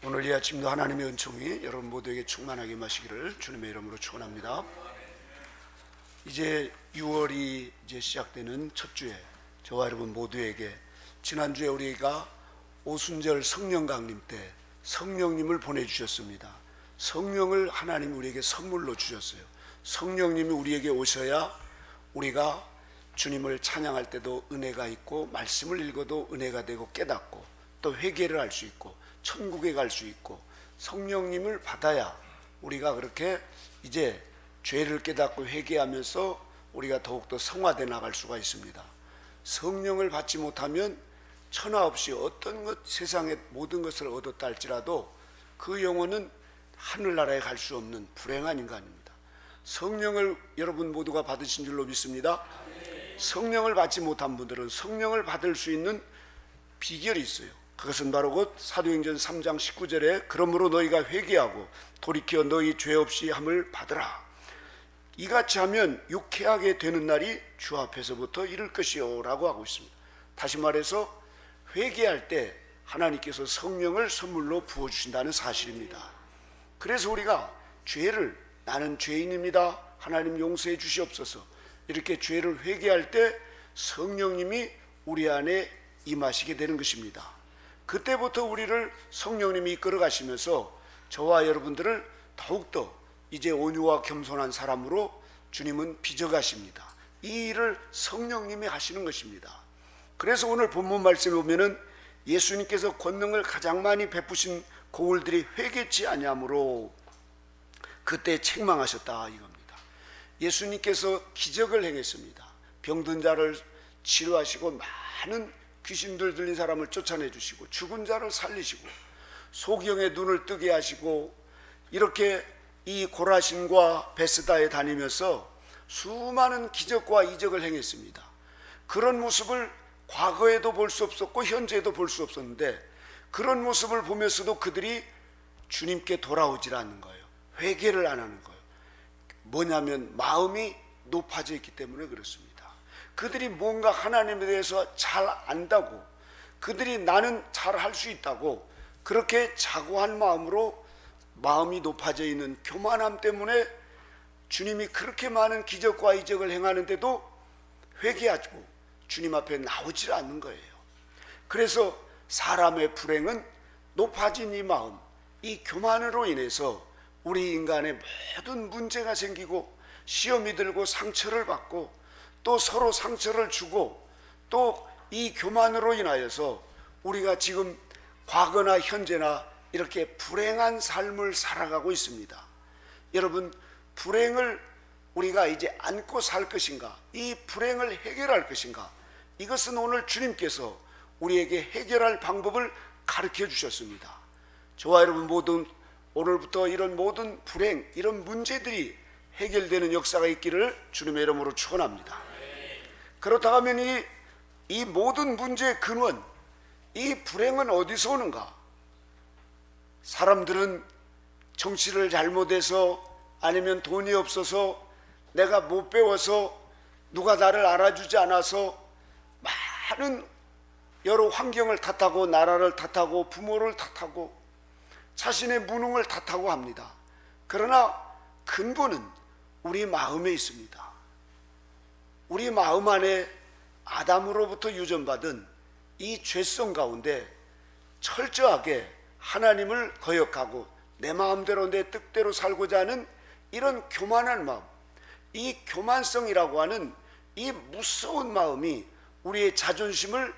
오늘 이 아침도 하나님의 은총이 여러분 모두에게 충만하게 마시기를 주님의 이름으로 축원합니다. 이제 6월이 이제 시작되는 첫 주에 저와 여러분 모두에게 지난주에 우리가 오순절 성령 강림 때 성령님을 보내주셨습니다. 성령을 하나님 우리에게 선물로 주셨어요. 성령님이 우리에게 오셔야 우리가 주님을 찬양할 때도 은혜가 있고, 말씀을 읽어도 은혜가 되고, 깨닫고 또 회개를 할 수 있고, 천국에 갈 수 있고, 성령님을 받아야 우리가 그렇게 이제 죄를 깨닫고 회개하면서 우리가 더욱더 성화되어 나갈 수가 있습니다. 성령을 받지 못하면 천하 없이 어떤 것, 세상의 모든 것을 얻었다 할지라도 그 영혼은 하늘나라에 갈 수 없는 불행한 인간입니다. 성령을 여러분 모두가 받으신 줄로 믿습니다. 성령을 받지 못한 분들은 성령을 받을 수 있는 비결이 있어요. 그것은 바로 곧 사도행전 3장 19절에 그러므로 너희가 회개하고 돌이켜 너희 죄 없이 함을 받으라. 이같이 하면 유쾌하게 되는 날이 주 앞에서부터 이를 것이요 라고 하고 있습니다. 다시 말해서 회개할 때 하나님께서 성령을 선물로 부어주신다는 사실입니다. 그래서 우리가 죄를, 나는 죄인입니다, 하나님 용서해 주시옵소서, 이렇게 죄를 회개할 때 성령님이 우리 안에 임하시게 되는 것입니다. 그때부터 우리를 성령님이 이끌어 가시면서 저와 여러분들을 더욱더 이제 온유와 겸손한 사람으로 주님은 빚어가십니다. 이 일을 성령님이 하시는 것입니다. 그래서 오늘 본문 말씀에 보면은 예수님께서 권능을 가장 많이 베푸신 고울들이 회개치 아니하므로 그때 책망하셨다 이겁니다. 예수님께서 기적을 행했습니다. 병든 자를 치료하시고, 많은 귀신들 들린 사람을 쫓아내 주시고, 죽은 자를 살리시고, 소경의 눈을 뜨게 하시고, 이렇게 이 고라신과 베스다에 다니면서 수많은 기적과 이적을 행했습니다. 그런 모습을 과거에도 볼 수 없었고 현재에도 볼 수 없었는데, 그런 모습을 보면서도 그들이 주님께 돌아오질 않는 거예요. 회개를 안 하는 거예요. 뭐냐면 마음이 높아져 있기 때문에 그렇습니다. 그들이 뭔가 하나님에 대해서 잘 안다고, 그들이 나는 잘 할 수 있다고 그렇게 자고한 마음으로, 마음이 높아져 있는 교만함 때문에 주님이 그렇게 많은 기적과 이적을 행하는데도 회개하고 주님 앞에 나오질 않는 거예요. 그래서 사람의 불행은 높아진 이 마음, 이 교만으로 인해서 우리 인간의 모든 문제가 생기고, 시험이 들고 상처를 받고, 또 서로 상처를 주고, 또 이 교만으로 인하여서 우리가 지금 과거나 현재나 이렇게 불행한 삶을 살아가고 있습니다. 여러분, 불행을 우리가 이제 안고 살 것인가, 이 불행을 해결할 것인가, 이것은 오늘 주님께서 우리에게 해결할 방법을 가르쳐 주셨습니다. 저와 여러분 모두 오늘부터 이런 모든 불행, 이런 문제들이 해결되는 역사가 있기를 주님의 이름으로 축원합니다. 그렇다고 하면 이 모든 문제의 근원, 이 불행은 어디서 오는가? 사람들은 정치를 잘못해서, 아니면 돈이 없어서, 내가 못 배워서, 누가 나를 알아주지 않아서 많은 여러 환경을 탓하고, 나라를 탓하고, 부모를 탓하고, 자신의 무능을 탓하고 합니다. 그러나 근본은 우리 마음에 있습니다. 우리 마음 안에 아담으로부터 유전받은 이 죄성 가운데 철저하게 하나님을 거역하고 내 마음대로 내 뜻대로 살고자 하는 이런 교만한 마음, 이 교만성이라고 하는 이 무서운 마음이 우리의 자존심을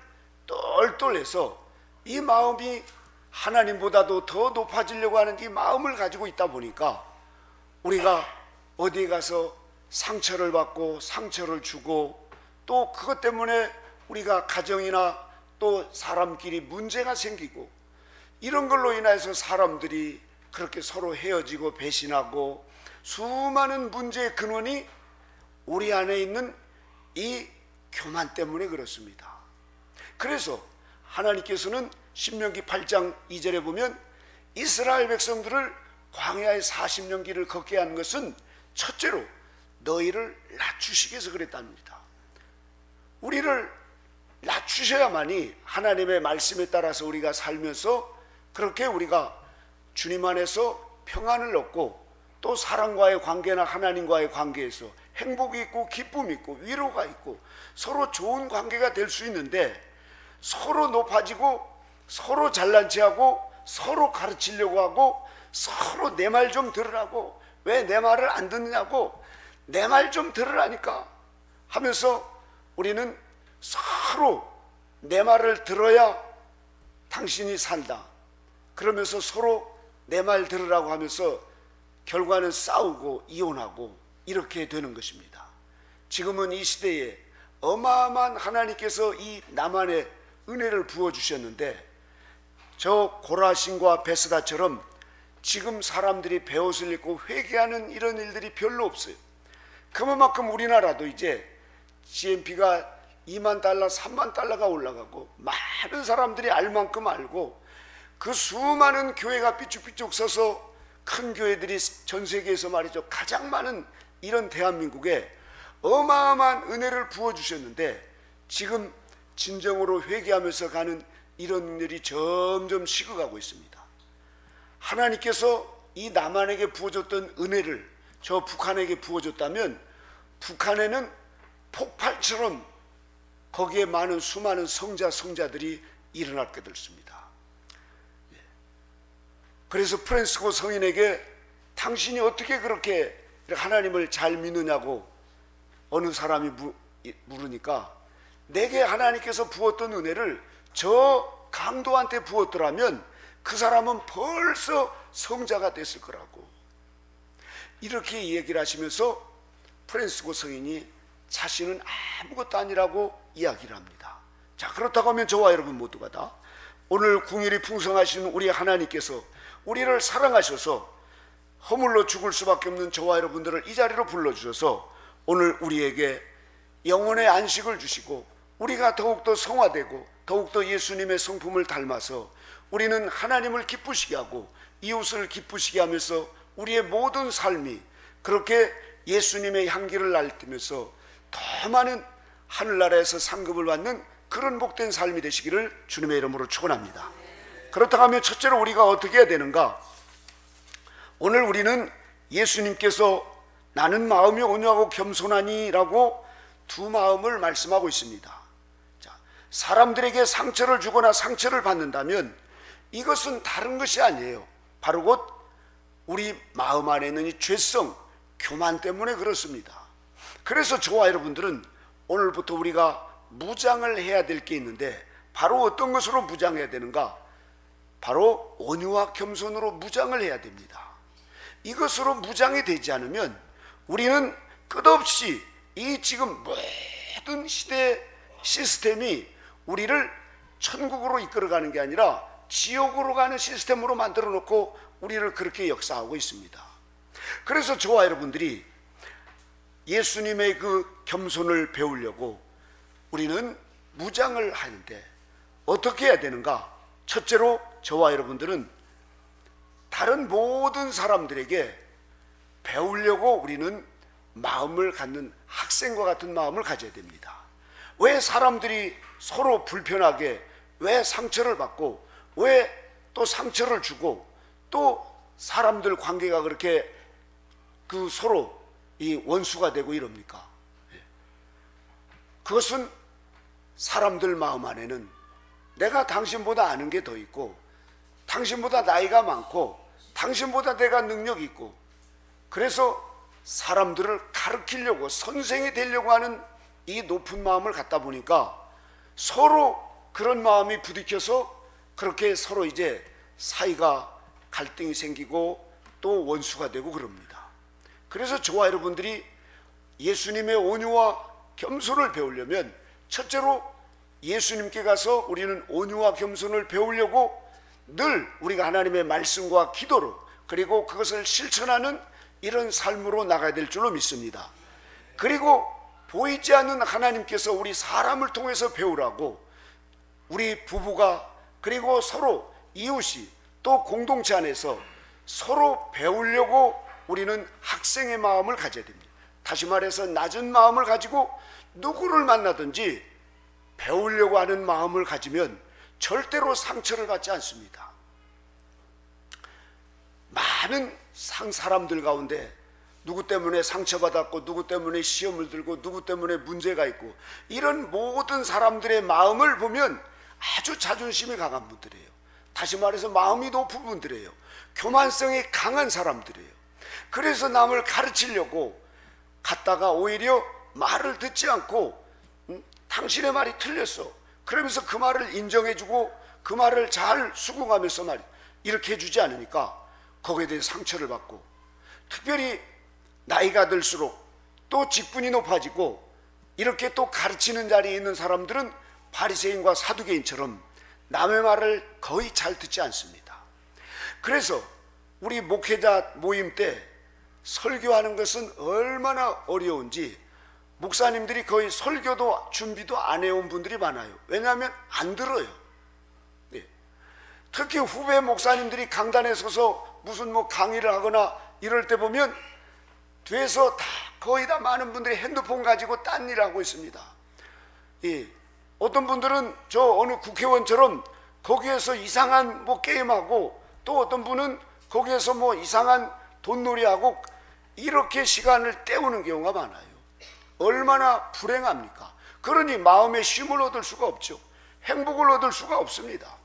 똘똘해서, 이 마음이 하나님보다도 더 높아지려고 하는 이 마음을 가지고 있다 보니까 우리가 어디에 가서 상처를 받고 상처를 주고, 또 그것 때문에 우리가 가정이나 또 사람끼리 문제가 생기고, 이런 걸로 인해서 사람들이 그렇게 서로 헤어지고 배신하고, 수많은 문제의 근원이 우리 안에 있는 이 교만 때문에 그렇습니다. 그래서 하나님께서는 신명기 8장 2절에 보면 이스라엘 백성들을 광야의 40년 길을 걷게 한 것은 첫째로 너희를 낮추시기 위해서 그랬답니다. 우리를 낮추셔야만이 하나님의 말씀에 따라서 우리가 살면서 그렇게 우리가 주님 안에서 평안을 얻고 또 사람과의 관계나 하나님과의 관계에서 행복이 있고 기쁨이 있고 위로가 있고 서로 좋은 관계가 될 수 있는데, 서로 높아지고 서로 잘난 체하고 서로 가르치려고 하고 서로 내 말 좀 들으라고, 왜 내 말을 안 듣느냐고, 내 말 좀 들으라니까 하면서 우리는 서로 내 말을 들어야 당신이 산다 그러면서 서로 내 말 들으라고 하면서 결과는 싸우고 이혼하고 이렇게 되는 것입니다. 지금은 이 시대에 어마어마한 하나님께서 이 나만의 은혜를 부어주셨는데, 저 고라신과 베스다처럼 지금 사람들이 베옷을 입고 회개하는 이런 일들이 별로 없어요. 그만큼 우리나라도 이제 GNP가 2만 달러, 3만 달러가 올라가고 많은 사람들이 알 만큼 알고, 그 수많은 교회가 삐쭉삐쭉 서서 큰 교회들이 전 세계에서 말이죠 가장 많은 이런 대한민국에 어마어마한 은혜를 부어주셨는데, 지금 진정으로 회개하면서 가는 이런 일이 점점 식어가고 있습니다. 하나님께서 이 남한에게 부어줬던 은혜를 저 북한에게 부어줬다면 북한에는 폭발처럼 거기에 많은 수많은 성자들이 일어날 게 됐습니다. 그래서 프란시스코 성인에게 당신이 어떻게 그렇게 하나님을 잘 믿느냐고 어느 사람이 물으니까, 내게 하나님께서 부었던 은혜를 저 강도한테 부었더라면 그 사람은 벌써 성자가 됐을 거라고, 이렇게 얘기를 하시면서 프란시스코 성인이 자신은 아무것도 아니라고 이야기를 합니다. 자, 그렇다고 하면 저와 여러분 모두가 다 오늘 궁일이 풍성하신 우리 하나님께서 우리를 사랑하셔서 허물로 죽을 수밖에 없는 저와 여러분들을 이 자리로 불러주셔서 오늘 우리에게 영혼의 안식을 주시고, 우리가 더욱더 성화되고 더욱더 예수님의 성품을 닮아서 우리는 하나님을 기쁘시게 하고 이웃을 기쁘시게 하면서 우리의 모든 삶이 그렇게 예수님의 향기를 날뛰면서 더 많은 하늘나라에서 상급을 받는 그런 복된 삶이 되시기를 주님의 이름으로 축원합니다. 그렇다고 하면 첫째로 우리가 어떻게 해야 되는가? 오늘 우리는 예수님께서 나는 마음이 온유하고 겸손하니 라고 두 마음을 말씀하고 있습니다. 자, 사람들에게 상처를 주거나 상처를 받는다면 이것은 다른 것이 아니에요. 바로 곧 우리 마음 안에 있는 이 죄성, 교만 때문에 그렇습니다. 그래서 저와 여러분들은 오늘부터 우리가 무장을 해야 될 게 있는데, 바로 어떤 것으로 무장해야 되는가? 바로 온유와 겸손으로 무장을 해야 됩니다. 이것으로 무장이 되지 않으면 우리는 끝없이 이 지금 모든 시대 시스템이 우리를 천국으로 이끌어가는 게 아니라 지옥으로 가는 시스템으로 만들어 놓고 우리를 그렇게 역사하고 있습니다. 그래서 저와 여러분들이 예수님의 그 겸손을 배우려고 우리는 무장을 하는데 어떻게 해야 되는가? 첫째로 저와 여러분들은 다른 모든 사람들에게 배우려고 우리는 마음을 갖는, 학생과 같은 마음을 가져야 됩니다. 왜 사람들이 서로 불편하게, 왜 상처를 받고, 왜 또 상처를 주고, 또 사람들 관계가 그렇게 그 서로 이 원수가 되고 이럽니까? 그것은 사람들 마음 안에는 내가 당신보다 아는 게 더 있고, 당신보다 나이가 많고, 당신보다 내가 능력이 있고, 그래서 사람들을 가르치려고 선생이 되려고 하는 이 높은 마음을 갖다 보니까 서로 그런 마음이 부딪혀서 그렇게 서로 이제 사이가 갈등이 생기고 또 원수가 되고 그럽니다. 그래서 저와 여러분들이 예수님의 온유와 겸손을 배우려면 첫째로 예수님께 가서 우리는 온유와 겸손을 배우려고 늘 우리가 하나님의 말씀과 기도로, 그리고 그것을 실천하는 이런 삶으로 나가야 될 줄로 믿습니다. 그리고 보이지 않는 하나님께서 우리 사람을 통해서 배우라고 우리 부부가, 그리고 서로 이웃이, 또 공동체 안에서 서로 배우려고 우리는 학생의 마음을 가져야 됩니다. 다시 말해서 낮은 마음을 가지고 누구를 만나든지 배우려고 하는 마음을 가지면 절대로 상처를 받지 않습니다. 많은 사람들 가운데 누구 때문에 상처받았고 누구 때문에 시험을 들고 누구 때문에 문제가 있고 이런 모든 사람들의 마음을 보면 아주 자존심이 강한 분들이에요. 다시 말해서 마음이 높은 분들이에요. 교만성이 강한 사람들이에요. 그래서 남을 가르치려고 갔다가 오히려 말을 듣지 않고 당신의 말이 틀렸어. 그러면서 그 말을 인정해주고 그 말을 잘 수긍하면서 이렇게 해주지 않으니까 거기에 대해 상처를 받고, 특별히 나이가 들수록 또 직분이 높아지고 이렇게 또 가르치는 자리에 있는 사람들은 바리새인과 사두개인처럼 남의 말을 거의 잘 듣지 않습니다. 그래서 우리 목회자 모임 때 설교하는 것은 얼마나 어려운지 목사님들이 거의 설교도 준비도 안 해온 분들이 많아요. 왜냐하면 안 들어요. 네. 특히 후배 목사님들이 강단에 서서 무슨 강의를 하거나 이럴 때 보면 뒤에서 거의 다 많은 분들이 핸드폰 가지고 딴 일을 하고 있습니다. 예. 어떤 분들은 저 어느 국회의원처럼 거기에서 이상한 게임하고, 또 어떤 분은 거기에서 이상한 돈놀이하고 이렇게 시간을 때우는 경우가 많아요. 얼마나 불행합니까? 그러니 마음의 쉼을 얻을 수가 없죠. 행복을 얻을 수가 없습니다.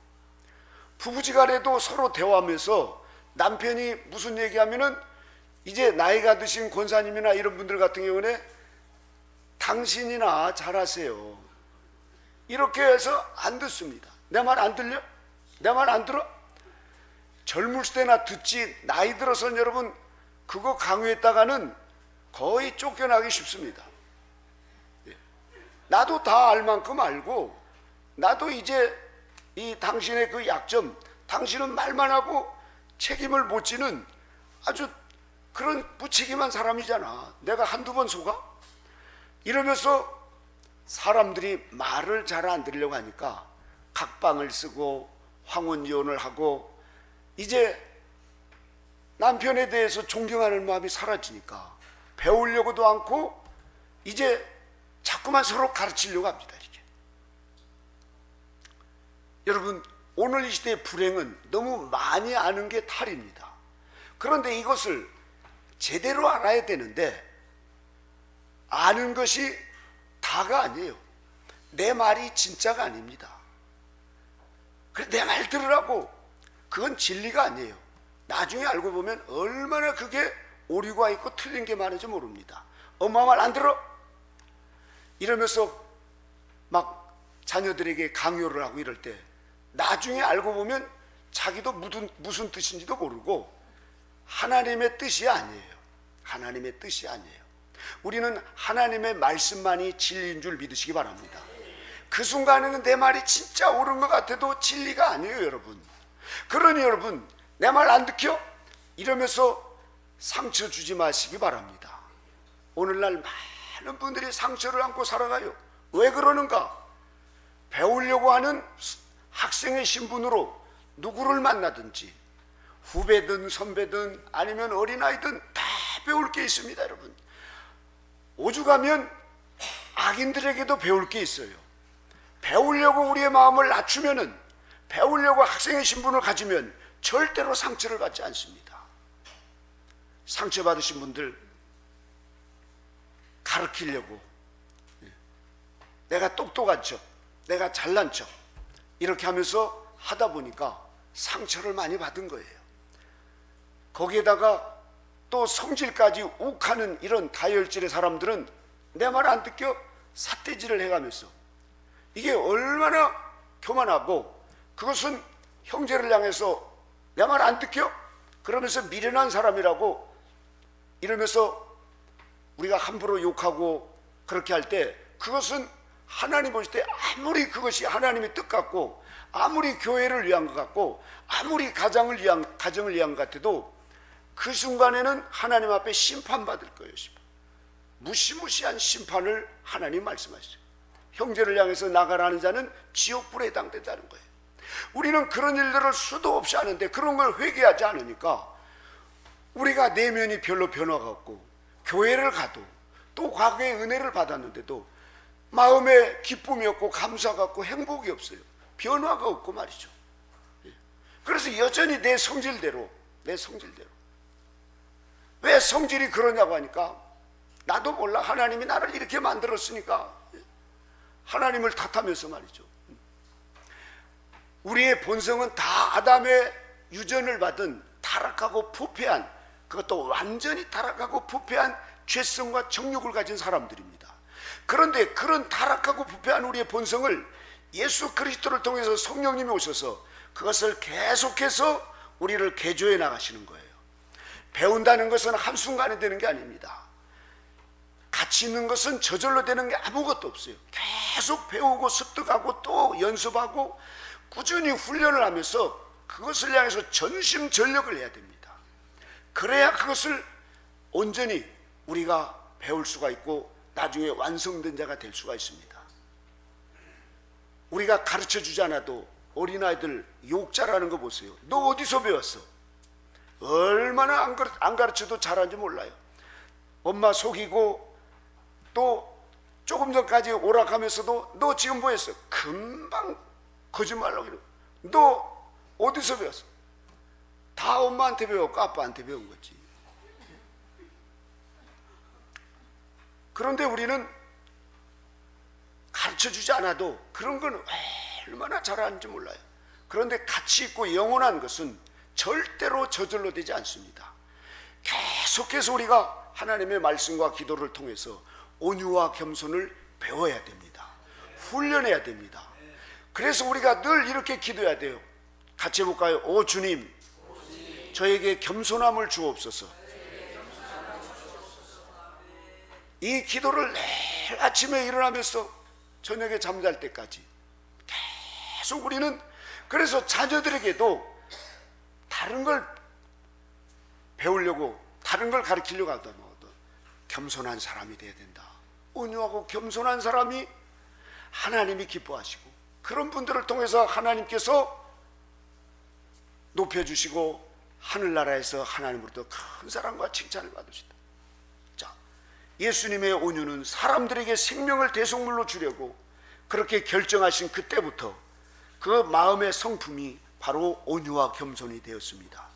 부부지간에도 서로 대화하면서 남편이 무슨 얘기하면은 이제 나이가 드신 권사님이나 이런 분들 같은 경우는 당신이나 잘하세요. 이렇게 해서 안 듣습니다. 내 말 안 들려? 내 말 안 들어? 젊을 때나 듣지, 나이 들어서는 여러분 그거 강요했다가는 거의 쫓겨나기 쉽습니다. 나도 다 알 만큼 알고, 나도 이제 이 당신의 그 약점, 당신은 말만 하고 책임을 못 지는 아주 그런 무책임한 사람이잖아. 내가 한두 번 속아? 이러면서 사람들이 말을 잘 안 들으려고 하니까 각방을 쓰고 황혼이혼을 하고, 이제 남편에 대해서 존경하는 마음이 사라지니까 배우려고도 않고 이제 자꾸만 서로 가르치려고 합니다. 이렇게. 여러분, 오늘 이 시대의 불행은 너무 많이 아는 게 탈입니다. 그런데 이것을 제대로 알아야 되는데 아는 것이 다가 아니에요. 내 말이 진짜가 아닙니다. 그래, 내 말 들으라고, 그건 진리가 아니에요. 나중에 알고 보면 얼마나 그게 오류가 있고 틀린 게 많은지 모릅니다. 엄마 말 안 들어? 이러면서 막 자녀들에게 강요를 하고 이럴 때 나중에 알고 보면 자기도 무슨 뜻인지도 모르고 하나님의 뜻이 아니에요. 하나님의 뜻이 아니에요. 우리는 하나님의 말씀만이 진리인 줄 믿으시기 바랍니다. 그 순간에는 내 말이 진짜 옳은 것 같아도 진리가 아니에요, 여러분. 그러니 여러분, 내 말 안 듣겨? 이러면서 상처 주지 마시기 바랍니다. 오늘날 많은 분들이 상처를 안고 살아가요. 왜 그러는가? 배우려고 하는 학생의 신분으로 누구를 만나든지, 후배든 선배든 아니면 어린아이든 다 배울 게 있습니다. 여러분, 오죽하면 악인들에게도 배울 게 있어요. 배우려고 우리의 마음을 낮추면은, 배우려고 학생의 신분을 가지면 절대로 상처를 받지 않습니다. 상처받으신 분들 가르치려고 내가 똑똑한 척, 내가 잘난 척 이렇게 하면서 하다 보니까 상처를 많이 받은 거예요. 거기에다가 또 성질까지 욱하는 이런 다혈질의 사람들은 내 말 안 듣겨 삿대질을 해가면서, 이게 얼마나 교만하고, 그것은 형제를 향해서 내 말 안 듣겨? 그러면서 미련한 사람이라고 이러면서 우리가 함부로 욕하고 그렇게 할 때, 그것은 하나님 보실 때 아무리 그것이 하나님의 뜻 같고, 아무리 교회를 위한 것 같고, 아무리 가정을 위한 것 같아도 그 순간에는 하나님 앞에 심판받을 거예요. 무시무시한 심판을 하나님 말씀하시죠. 형제를 향해서 나가라는 자는 지옥불에 해당된다는 거예요. 우리는 그런 일들을 수도 없이 하는데 그런 걸 회개하지 않으니까 우리가 내면이 별로 변화가 없고, 교회를 가도 또 과거의 은혜를 받았는데도 마음에 기쁨이 없고 감사가 없고 행복이 없어요. 변화가 없고 말이죠. 그래서 여전히 내 성질대로 왜 성질이 그러냐고 하니까 나도 몰라. 하나님이 나를 이렇게 만들었으니까. 하나님을 탓하면서 말이죠. 우리의 본성은 다 아담의 유전을 받은 타락하고 부패한, 그것도 완전히 타락하고 부패한 죄성과 정욕을 가진 사람들입니다. 그런데 그런 타락하고 부패한 우리의 본성을 예수 그리스도를 통해서 성령님이 오셔서 그것을 계속해서 우리를 개조해 나가시는 거예요. 배운다는 것은 한순간에 되는 게 아닙니다. 가치 있는 것은 저절로 되는 게 아무것도 없어요. 계속 배우고 습득하고 또 연습하고 꾸준히 훈련을 하면서 그것을 향해서 전심전력을 해야 됩니다. 그래야 그것을 온전히 우리가 배울 수가 있고 나중에 완성된 자가 될 수가 있습니다. 우리가 가르쳐 주지 않아도 어린아이들 욕 잘하는 거 보세요. 너 어디서 배웠어? 얼마나 안 가르쳐도 잘하는지 몰라요. 엄마 속이고 또 조금 전까지 오락하면서도 너 지금 뭐 했어? 금방 거짓말하고 이러고. 너 어디서 배웠어? 다 엄마한테 배웠고 아빠한테 배운 거지. 그런데 우리는 가르쳐주지 않아도 그런 건 얼마나 잘하는지 몰라요. 그런데 가치 있고 영원한 것은 절대로 저절로 되지 않습니다. 계속해서 우리가 하나님의 말씀과 기도를 통해서 온유와 겸손을 배워야 됩니다. 훈련해야 됩니다. 그래서 우리가 늘 이렇게 기도해야 돼요. 같이 해볼까요? 오 주님, 저에게 겸손함을 주옵소서. 이 기도를 매일 아침에 일어나면서 저녁에 잠잘 때까지 계속 우리는, 그래서 자녀들에게도 다른 걸 배우려고, 다른 걸 가르치려고 하더라도 겸손한 사람이 돼야 된다. 온유하고 겸손한 사람이 하나님이 기뻐하시고, 그런 분들을 통해서 하나님께서 높여주시고 하늘나라에서 하나님으로부터 큰 사랑과 칭찬을 받으신다. 자, 예수님의 온유는 사람들에게 생명을 대속물로 주려고 그렇게 결정하신 그때부터 그 마음의 성품이 바로 온유와 겸손이 되었습니다.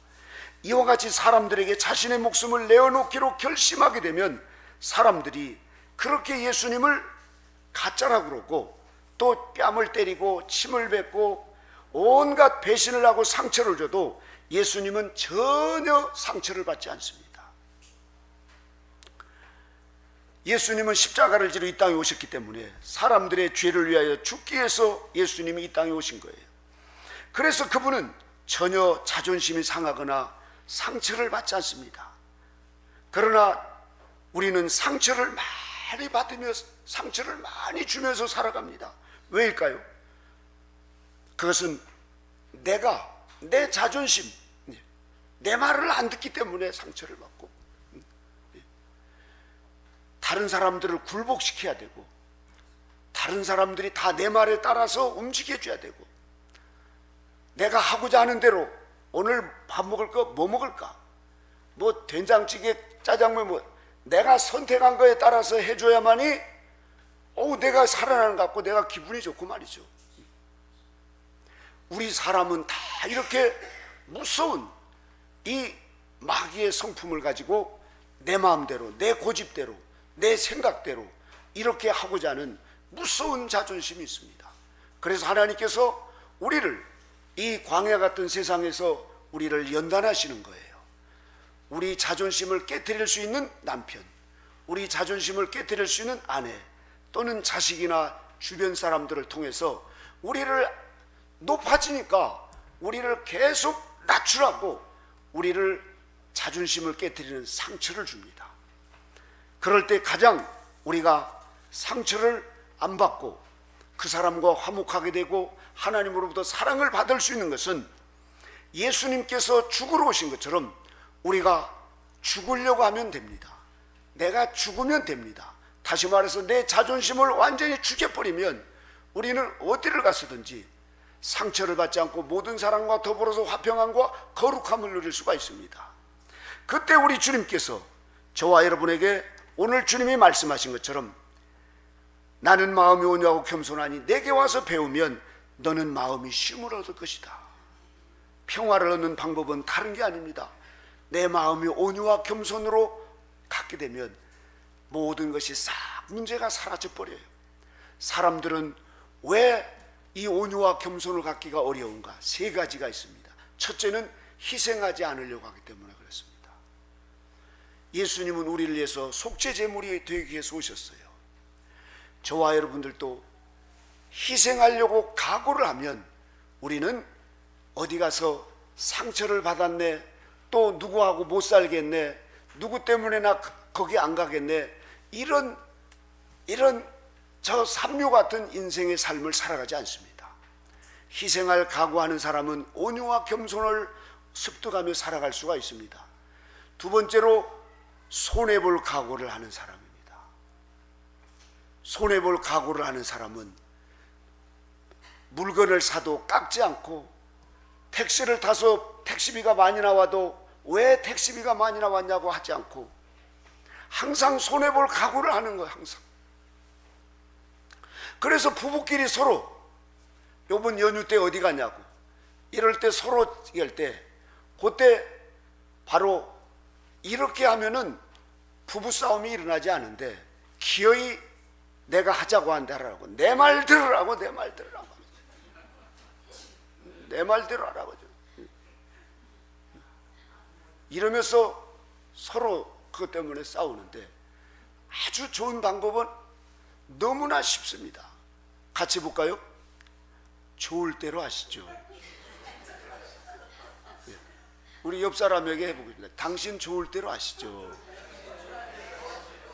이와 같이 사람들에게 자신의 목숨을 내어놓기로 결심하게 되면 사람들이 그렇게 예수님을 가짜라고 그러고 또 뺨을 때리고 침을 뱉고 온갖 배신을 하고 상처를 줘도 예수님은 전혀 상처를 받지 않습니다. 예수님은 십자가를 지러 이 땅에 오셨기 때문에 사람들의 죄를 위하여 죽기 위해서 예수님이 이 땅에 오신 거예요. 그래서 그분은 전혀 자존심이 상하거나 상처를 받지 않습니다. 그러나 우리는 상처를 많이 받으며 상처를 많이 주면서 살아갑니다. 왜일까요? 그것은 내 자존심, 내 말을 안 듣기 때문에 상처를 받고, 다른 사람들을 굴복시켜야 되고, 다른 사람들이 다 내 말에 따라서 움직여줘야 되고, 내가 하고자 하는 대로 오늘 밥 먹을까? 뭐 먹을까? 뭐 된장찌개, 짜장면, 뭐 내가 선택한 거에 따라서 해줘야만이 내가 살아나는 것 같고 내가 기분이 좋고 말이죠. 우리 사람은 다 이렇게 무서운 이 마귀의 성품을 가지고 내 마음대로, 내 고집대로, 내 생각대로 이렇게 하고자 하는 무서운 자존심이 있습니다. 그래서 하나님께서 우리를 이 광야 같은 세상에서 우리를 연단하시는 거예요. 우리 자존심을 깨트릴 수 있는 남편, 우리 자존심을 깨트릴 수 있는 아내 또는 자식이나 주변 사람들을 통해서 우리를 높아지니까 우리를 계속 낮추라고 우리를 자존심을 깨트리는 상처를 줍니다. 그럴 때 가장 우리가 상처를 안 받고 그 사람과 화목하게 되고 하나님으로부터 사랑을 받을 수 있는 것은 예수님께서 죽으러 오신 것처럼 우리가 죽으려고 하면 됩니다. 내가 죽으면 됩니다. 다시 말해서 내 자존심을 완전히 죽여버리면 우리는 어디를 가서든지 상처를 받지 않고 모든 사람과 더불어서 화평함과 거룩함을 누릴 수가 있습니다. 그때 우리 주님께서 저와 여러분에게 오늘 주님이 말씀하신 것처럼 나는 마음이 온유하고 겸손하니 내게 와서 배우면 너는 마음이 쉼을 얻을 것이다. 평화를 얻는 방법은 다른 게 아닙니다. 내 마음이 온유와 겸손으로 갖게 되면 모든 것이 싹 문제가 사라져 버려요. 사람들은 왜 이 온유와 겸손을 갖기가 어려운가? 세 가지가 있습니다. 첫째는 희생하지 않으려고 하기 때문에 그렇습니다. 예수님은 우리를 위해서 속죄 제물이 되기 위해서 오셨어요. 저와 여러분들도 희생하려고 각오를 하면 우리는 어디 가서 상처를 받았네, 또 누구하고 못 살겠네, 누구 때문에 나 거기 안 가겠네, 이런 저 삼류 같은 인생의 삶을 살아가지 않습니다. 희생할 각오하는 사람은 온유와 겸손을 습득하며 살아갈 수가 있습니다. 두 번째로 손해볼 각오를 하는 사람입니다. 손해볼 각오를 하는 사람은 물건을 사도 깎지 않고, 택시를 타서 택시비가 많이 나와도 왜 택시비가 많이 나왔냐고 하지 않고 항상 손해볼 각오를 하는 거예요. 항상. 그래서 부부끼리 서로 요번 연휴 때 어디 가냐고 이럴 때 서로 얘기할 때 그때 바로 이렇게 하면은 부부싸움이 일어나지 않은데 기어이 내가 하자고 한다라고, 내 말 들으라고, 내 말 들으라고, 내 말대로 하라고 이러면서 서로 그것 때문에 싸우는데, 아주 좋은 방법은 너무나 쉽습니다. 같이 볼까요? 좋을 대로 하시죠. 우리 옆 사람에게 해보겠습니다. 당신 좋을 대로 하시죠.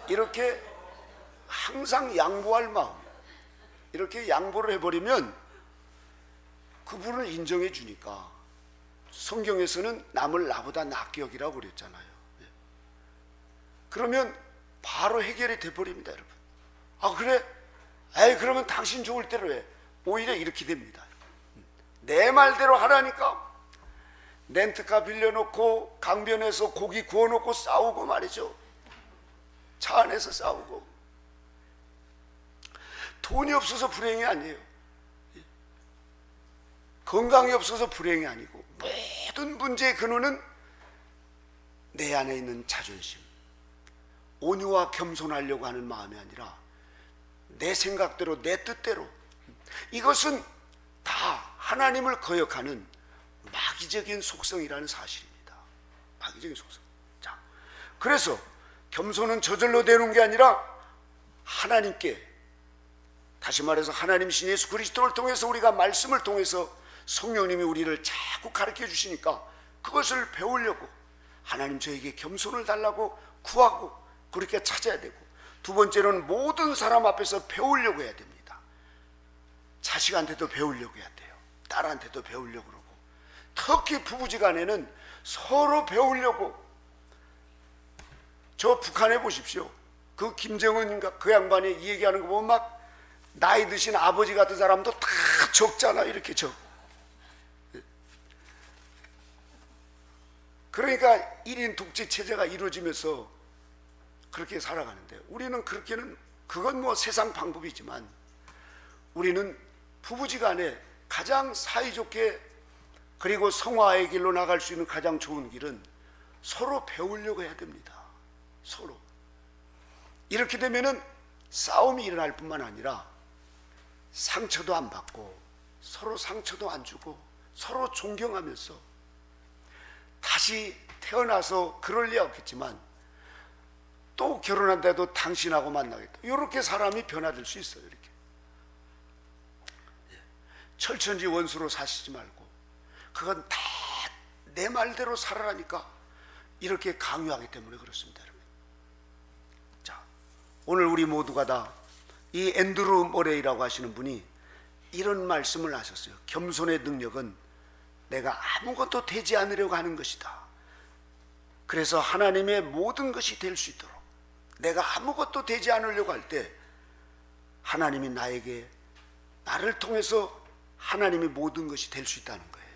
이렇게 항상 양보할 마음, 이렇게 양보를 해버리면 그분을 인정해 주니까, 성경에서는 남을 나보다 낫게 여기라고 그랬잖아요. 그러면 바로 해결이 돼버립니다, 여러분. 아, 그래? 에이, 그러면 당신 좋을 대로 해. 오히려 이렇게 됩니다. 내 말대로 하라니까. 렌트카 빌려놓고 강변에서 고기 구워놓고 싸우고 말이죠. 차 안에서 싸우고. 돈이 없어서 불행이 아니에요. 건강이 없어서 불행이 아니고, 모든 문제의 근원은 내 안에 있는 자존심, 온유와 겸손하려고 하는 마음이 아니라 내 생각대로, 내 뜻대로. 이것은 다 하나님을 거역하는 마귀적인 속성이라는 사실입니다. 마귀적인 속성. 자, 그래서 겸손은 저절로 되는 게 아니라 하나님께, 다시 말해서 하나님 신 예수 그리스도를 통해서, 우리가 말씀을 통해서 성령님이 우리를 자꾸 가르쳐 주시니까 그것을 배우려고 하나님 저에게 겸손을 달라고 구하고 그렇게 찾아야 되고, 두 번째로는 모든 사람 앞에서 배우려고 해야 됩니다. 자식한테도 배우려고 해야 돼요. 딸한테도 배우려고 그러고, 특히 부부지간에는 서로 배우려고. 저 북한에 보십시오. 그 김정은인가 그 양반이 얘기하는 거 보면 막 나이 드신 아버지 같은 사람도 다 적잖아, 이렇게 적. 그러니까 1인 독재 체제가 이루어지면서 그렇게 살아가는데, 우리는 그렇게는, 그건 뭐 세상 방법이지만 우리는 부부지간에 가장 사이좋게, 그리고 성화의 길로 나갈 수 있는 가장 좋은 길은 서로 배우려고 해야 됩니다. 서로. 이렇게 되면은 싸움이 일어날 뿐만 아니라 상처도 안 받고, 서로 상처도 안 주고, 서로 존경하면서, 다시 태어나서 그럴 리 없겠지만 또 결혼한데도 당신하고 만나겠다, 이렇게 사람이 변화될 수 있어요. 이렇게 철천지 원수로 사시지 말고, 그건 다 내 말대로 살아라니까 이렇게 강요하기 때문에 그렇습니다, 여러분. 자, 오늘 우리 모두가 다 이 앤드루 머레이라고 하시는 분이 이런 말씀을 하셨어요. 겸손의 능력은 내가 아무것도 되지 않으려고 하는 것이다. 그래서 하나님의 모든 것이 될 수 있도록, 내가 아무것도 되지 않으려고 할 때 하나님이 나를 통해서 하나님의 모든 것이 될 수 있다는 거예요.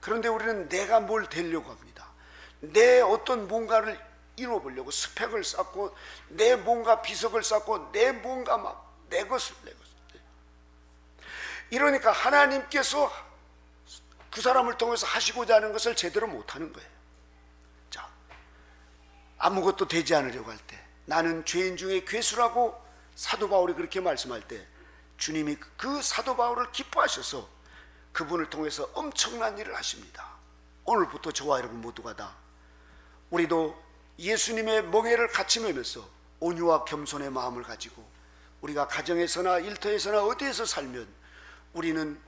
그런데 우리는 내가 뭘 되려고 합니다. 내 어떤 뭔가를 이루어보려고 스펙을 쌓고, 내 뭔가 비석을 쌓고, 내 뭔가 막 내 것을. 이러니까 하나님께서 그 사람을 통해서 하시고자 하는 것을 제대로 못하는 거예요. 자, 아무것도 되지 않으려고 할 때, 나는 죄인 중에 괴수라고 사도 바울이 그렇게 말씀할 때, 주님이 그 사도 바울을 기뻐하셔서 그분을 통해서 엄청난 일을 하십니다. 오늘부터 저와 여러분 모두가 다 우리도 예수님의 멍에를 같이 매면서 온유와 겸손의 마음을 가지고 우리가 가정에서나 일터에서나 어디에서 살면 우리는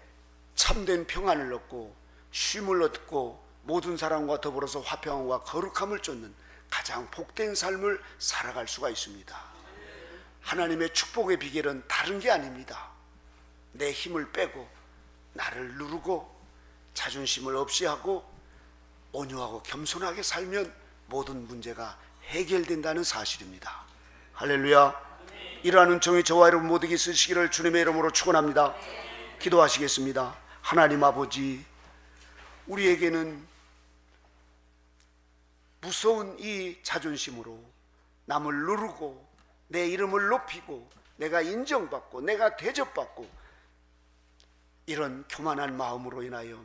참된 평안을 얻고 쉼을 얻고 모든 사람과 더불어서 화평함과 거룩함을 쫓는 가장 복된 삶을 살아갈 수가 있습니다. 하나님의 축복의 비결은 다른 게 아닙니다. 내 힘을 빼고 나를 누르고 자존심을 없이 하고 온유하고 겸손하게 살면 모든 문제가 해결된다는 사실입니다. 할렐루야. 이러한 은총이 저와 여러분 모두에게 있으시기를 주님의 이름으로 축원합니다. 기도하시겠습니다. 하나님 아버지, 우리에게는 무서운 이 자존심으로 남을 누르고 내 이름을 높이고 내가 인정받고 내가 대접받고 이런 교만한 마음으로 인하여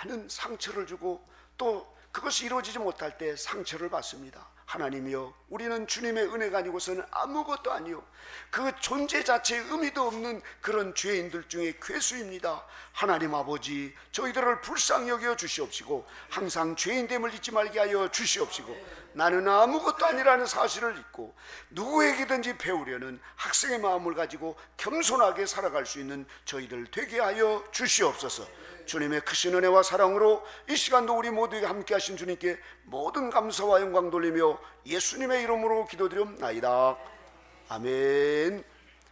많은 상처를 주고 또 그것이 이루어지지 못할 때 상처를 받습니다. 하나님이여, 우리는 주님의 은혜가 아니고서는 아무것도 아니요, 그 존재 자체의 의미도 없는 그런 죄인들 중에 괴수입니다. 하나님 아버지, 저희들을 불쌍히 여겨 주시옵시고 항상 죄인됨을 잊지 말게 하여 주시옵시고 나는 아무것도 아니라는 사실을 잊고 누구에게든지 배우려는 학생의 마음을 가지고 겸손하게 살아갈 수 있는 저희들 되게 하여 주시옵소서. 주님의 크신 은혜와 사랑으로 이 시간도 우리 모두에게 함께 하신 주님께 모든 감사와 영광 돌리며 예수님의 이름으로 기도드리옵나이다. 아멘.